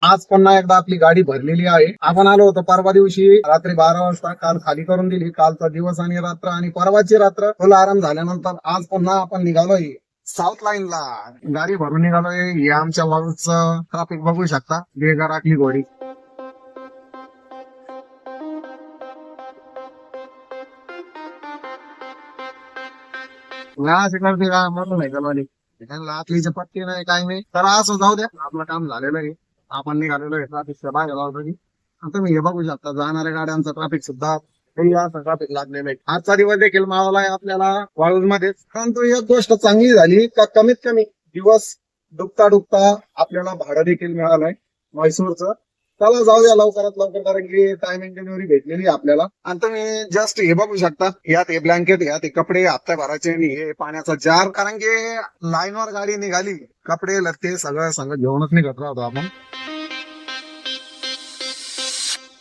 आज पुन्हा एकदा आपली गाडी भरलेली आहे. आपण आलो होतो परवा दिवशी रात्री 12 वाजता. काल खाली करून दिली. कालचा दिवस आणि रात्र आणि परवाची रात्र फुल आराम झाल्यानंतर आज पुन्हा आपण निघालोय साऊथ लाईनला. गाडी भरून निघालोय. हे आमच्या वाळूचं ट्रॅफिक बघू शकता. बेगा राखली घोडी. असे करते का म्हणून नाही का त्यांना आतलीचे पट्टी नाही काय नाही. तर असं जाऊ द्या. आपलं काम झालेलं आहे. आपण निघालेलो आहे ट्रॅफिकच्या बाहेर ऑलरेडी. तुम्ही हे बघू शकता जाणाऱ्या गाड्यांचं ट्रॅफिक सुद्धा असं ट्रॅफिक लागलेलं आहे. आजचा दिवस देखील मावला आहे आपल्याला वाळूज मध्येच. परंतु एक गोष्ट चांगली झाली का कमीत कमी दिवस डुबता डुबता आपल्याला भाडं देखील मिळालंय म्हैसूरचं. चला जाऊ द्या लवकरात लवकर कारण की टायमिंग डिलिव्हरी भेटलेली आपल्याला. आणि तुम्ही जस्ट हे बघू शकता. यात हे ब्लँकेट यात हे कपडे हप्त्या भरायचे आणि हे पाण्याचा जार. कारण की लाईनवर गाडी निघाली कपडे लत्ते सगळं घेऊनच निघत राहतो आपण.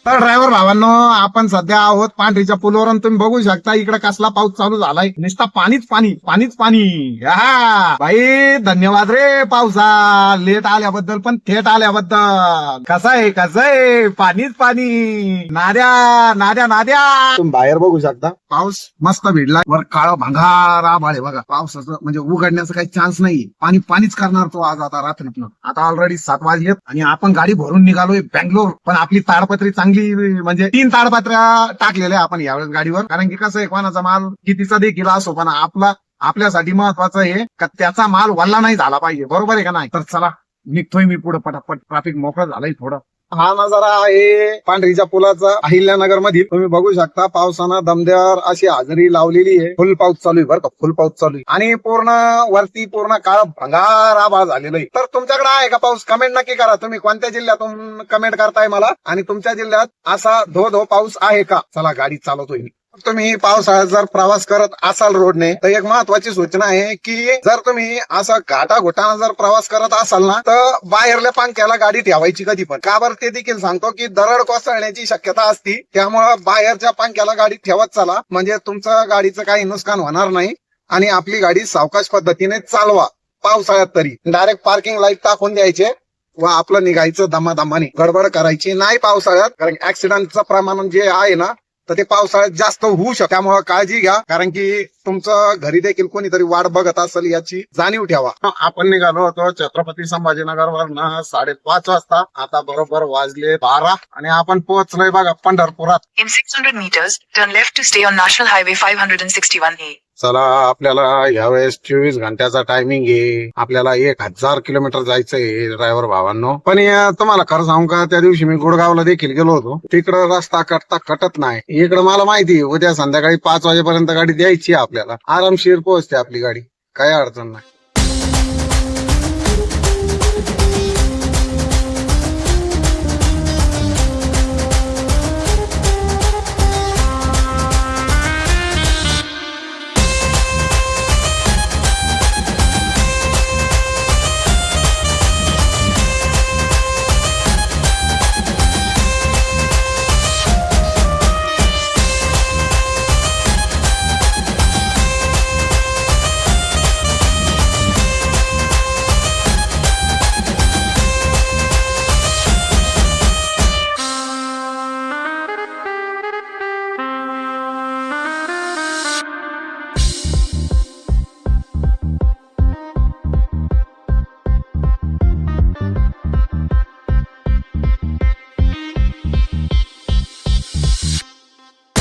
तर ड्रायव्हर भावांनो आपण सध्या आहोत पांढरीच्या पुलावर. तुम्ही बघू शकता इकडे कसला पाऊस चालू झालाय. नुसता पाणीच पाणी पाणीच पाणी. हा भाई धन्यवाद रे पावसा. लेट आल्याबद्दल पण थेट आल्याबद्दल. कसं आहे पाणीच पाणी. Nadya Nadya Nadya. तुम्ही बाहेर बघू शकता पाऊस मस्त भिडला. वर काळा भांगार आभाळ आहे बघा. पावसाचं म्हणजे उघडण्याचा काही चान्स नाही. पाणी पाणीच करणार तो आज आता रात्रीतनं. आता ऑलरेडी 7 वाजलेत आणि आपण गाडी भरून निघालोय बँगलोर. पण आपली ताडपत्री चांगली म्हणजे 3 ताडपत्र्या टाकलेल्या आपण यावेळेस गाडीवर. कारण की कसं आहे कोणाचा माल कितीचा देखील असो पण आपल्यासाठी महत्वाचं आहे का त्याचा माल वल्ला नाही झाला पाहिजे. बरोबर आहे का नाही. तर चला निघतोय मी पुढे पटापट. ट्रॅफिक मोकळं झालंय थोडं. हा नजारा आहे पांढरीच्या पुलाचा अहिल्यानगर मध्ये. तुम्ही बघू शकता पावसानं दमदार अशी हजेरी लावलेली आहे. फुल पाऊस चालू आहे बरं का. फुल पाऊस चालू आहे आणि पूर्ण वरती पूर्ण काळ भंगार आभाळ झालेलं आहे. तर तुमच्याकडे आहे का पाऊस कमेंट नक्की करा. तुम्ही कोणत्या जिल्ह्यातून कमेंट करताय मला आणि तुमच्या जिल्ह्यात असा धो पाऊस आहे का. चला गाडी चालवतोय मी. तुम्ही पावसाळ्यात जर प्रवास करत असाल रोडने तर एक महत्वाची सूचना आहे की जर तुम्ही असं घाटाघोटानं जर प्रवास करत असाल ना तर बाहेरल्या पंख्याला गाडी ठेवायची कधी पण. का बरं ते देखील सांगतो की दरड कोसळण्याची शक्यता असती. त्यामुळं बाहेरच्या पंख्याला गाडी ठेवत चला म्हणजे तुमचं गाडीचं काही नुकसान होणार नाही आणि आपली गाडी सावकाश पद्धतीने चालवा. पावसाळ्यात तरी डायरेक्ट पार्किंग लाईट टाकून द्यायचे व आपलं निघायचं दमादमाने. गडबड करायची नाही पावसाळ्यात. कारण ऍक्सिडेंटचं प्रमाण जे आहे ना तर ते पावसाळ्यात जास्त होऊ शकतं. त्यामुळे काळजी घ्या कारण की तुमचं घरी देखील कोणीतरी वाट बघत असेल याची जाणीव ठेवा. आपण निघालो होतो छत्रपती संभाजीनगरवरनं 5:30 वाजता. आता बरोबर वाजले 12 आणि आपण पोहोचलोय बघा पंढरपुरात. In 600 meters, turn left to stay on National Highway 561A. चला आपल्याला यावेळेस 24 घंट्याचा टायमिंग आहे. आपल्याला 1000 किलोमीटर जायचंय ड्रायव्हर भावांनो. पण तुम्हाला खरं सांगू का त्या दिवशी मी गुडगावला देखील गेलो होतो. तिकडं रस्ता कटत नाही. इकडं मला माहिती उद्या संध्याकाळी 5 वाजेपर्यंत गाडी द्यायची आपल्याला. आरामशीर पोहोचते आपली गाडी. काही अडचण नाही.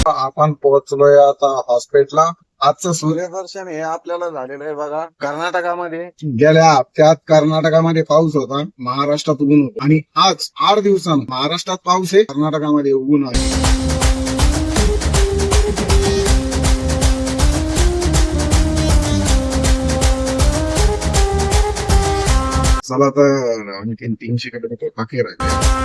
आपण पोहोचलोय आता हॉस्पिटलला. आजचं सूर्यदर्शन हे आपल्याला झालेलं आहे बघा कर्नाटकामध्ये. गेल्या हप्त्यात कर्नाटकामध्ये पाऊस होता. महाराष्ट्रात ऊन होतं आणि आज 8 दिवसांनी महाराष्ट्रात पाऊस आहे. कर्नाटकामध्ये ऊन आहे. चला तर आणखीन 300 किलोमीटर बाकी राहिले.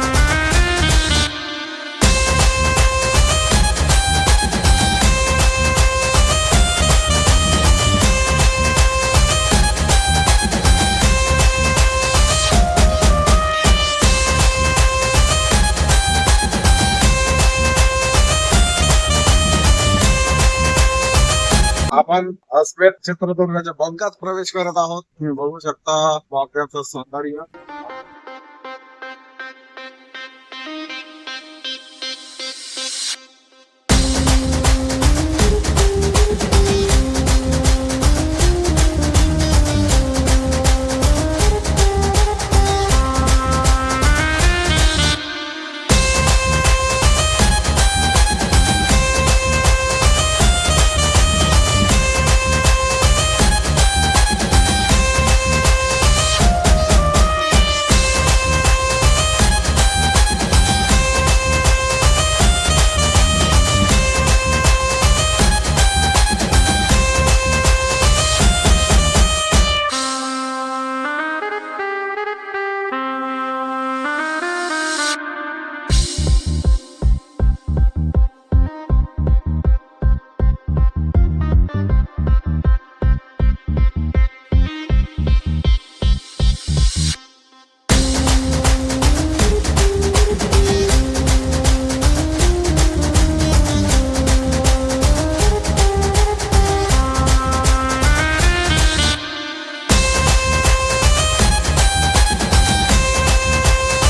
आपण अस्वेत चित्रदुर्गाच्या बंकात प्रवेश करत आहोत. तुम्ही बघू शकता बंकाचं सौंदर्य.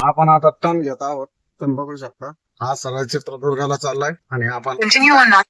आपण आता टर्न घेत आहोत. तुम्ही बघू शकता हा सरळ चित्रदुर्गाला चाललाय आणि आपण Continue on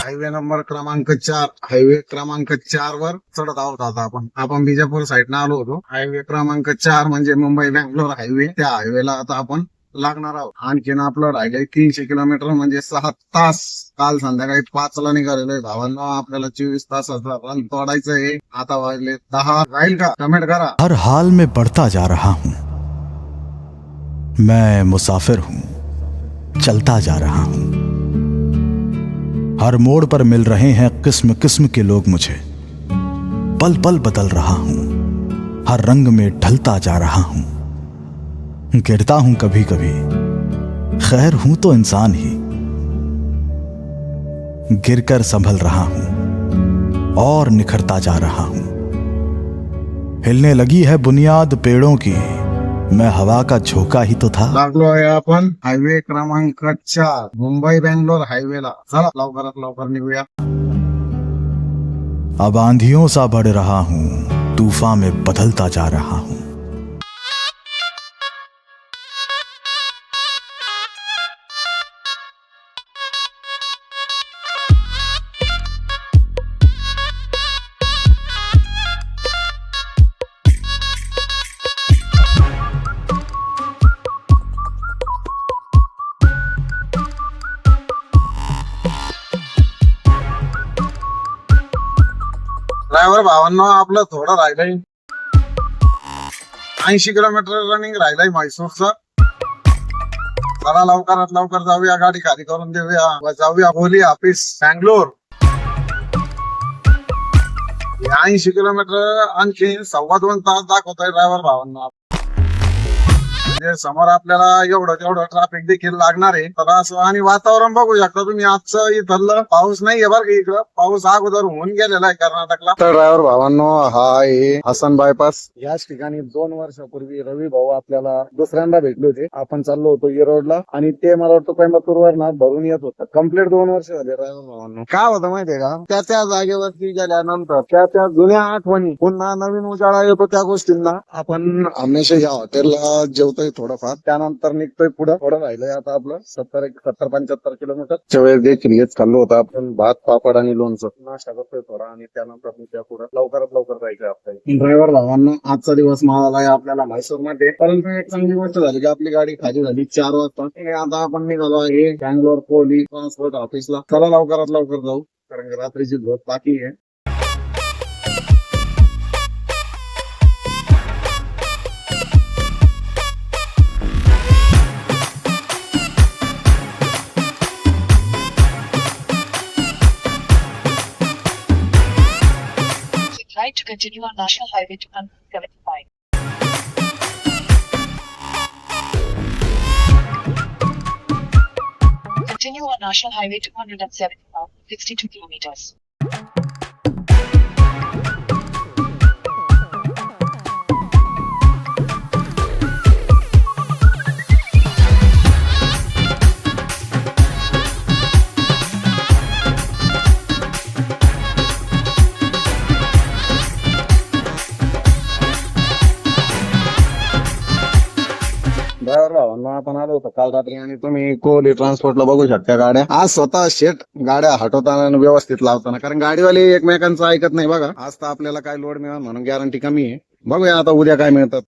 हायवे नंबर क्रमांक 4 हायवे क्रमांक 4 वर चढत आहोत आता आपण बिजापूर साईडनं आलो होतो. हायवे क्रमांक 4 म्हणजे मुंबई बँगलोर हायवे. त्या हायवेला आता आपण लागणार आहोत. आणखीन आपलं राहिलंय 300 किलोमीटर म्हणजे 6 तास. काल संध्याकाळी 5 ला निघालेलो आहे भावांनो. आपल्याला 24 तासाचा रन तोडायचं आहे. आता वाजले 10. राहील का? कमेंट करा. हर हाल में बढ़ता जा रहा हूं, मैं मुसाफिर हूं, चलता जा रहा हूं. हर मोड़ पर मिल रहे हैं किस्म किस्म के लोग मुझे. पल पल बदल रहा हूं, हर रंग में ढलता जा रहा हूं. गिरता हूं कभी कभी, खैर हूं तो इंसान ही. गिरकर संभल रहा हूं और निखरता जा रहा हूं. हिलने लगी है बुनियाद पेड़ों की, मैं हवा का झोंका ही तो था. लागलो आहे आपण हायवे क्रमांक 4 मुंबई बँगलोर हायवेला. चला लवकरात लवकर निघूया. अब आंधियों सा बढ़ रहा हूं, तूफान में बदलता जा रहा हूं. ड्रायव्हर भावांनो आपलं थोडं राहिलंय. 80 किलोमीटर रनिंग राहिलंय म्हैसूरचं. चला लवकरात लवकर जाऊया, गाडी खाली करून देऊया व जाऊया बोली ऑफिस बँगलोर. 80 किलोमीटर आणखी 2.25 तास दाखवतोय ड्रायव्हर भावांना. म्हणजे समोर आपल्याला एवढं तेवढं ट्रॅफिक देखील लागणार आहे. तर असं आणि वातावरण बघू शकता तुम्ही. आजचं इथलं पाऊस नाहीये बरं का. इकडं पाऊस अगोदर होऊन गेलेला आहे कर्नाटकला. तर ड्रायव्हर भावांनो हा आहे हसन बायपास. याच ठिकाणी 2 वर्षापूर्वी रवी भाऊ आपल्याला दुसऱ्यांदा भेटले होते. आपण चाललो होतो येरोडला आणि ते मला वाटतं कोयंबतूरवर ना भरून येत होतं. कम्प्लीट 2 वर्ष झाले ड्रायव्हर भावांनो. काय होतं माहितीये का, त्या जागेवरती गेल्यानंतर त्या जुन्या आठवणी पुन्हा नवीन उजाळा येतो त्या गोष्टींना. आपण हमेशा या हॉटेलला जेवतोय थोडंफार, त्यानंतर निघतोय पुढं. थोडं राहिलंय आता आपलं 70-75 किलोमीटर वेळेस देखील हेच खाल्लं होतं आपण. भात पापड आणि लोणचं नाश्ता करतोय थोडा आणि त्यानंतर त्या पुढे लवकरात लवकर जायचं आपल्याला. ड्रायव्हर भावांना आजचा दिवस मिळाला आहे आपल्याला म्हैसूरमध्ये. परंतु एक चांगली गोष्ट झाली की आपली गाडी खाली झाली 4 वाजता. आता आपण निघालो आहे बँगलोर पोली ट्रान्सपोर्ट ऑफिसला. चला लवकरात लवकर जाऊ कारण की रात्रीची झोप बाकी आहे. right to continue on National Highway 275. Continue on National Highway 275, 62 kilometers. Driver भावांना आपण आलो होतो काल रात्री आणि तुम्ही कोहली ट्रान्सपोर्टला बघू शकता गाड्या. आज स्वतः शेट गाड्या हटवताना आणि व्यवस्थित लावताना, कारण गाडीवाले एकमेकांचं ऐकत नाही बघा. आज तर आपल्याला काय लोड मिळणार म्हणून गॅरंटी कमी आहे. बघूया आता उद्या काय मिळतात.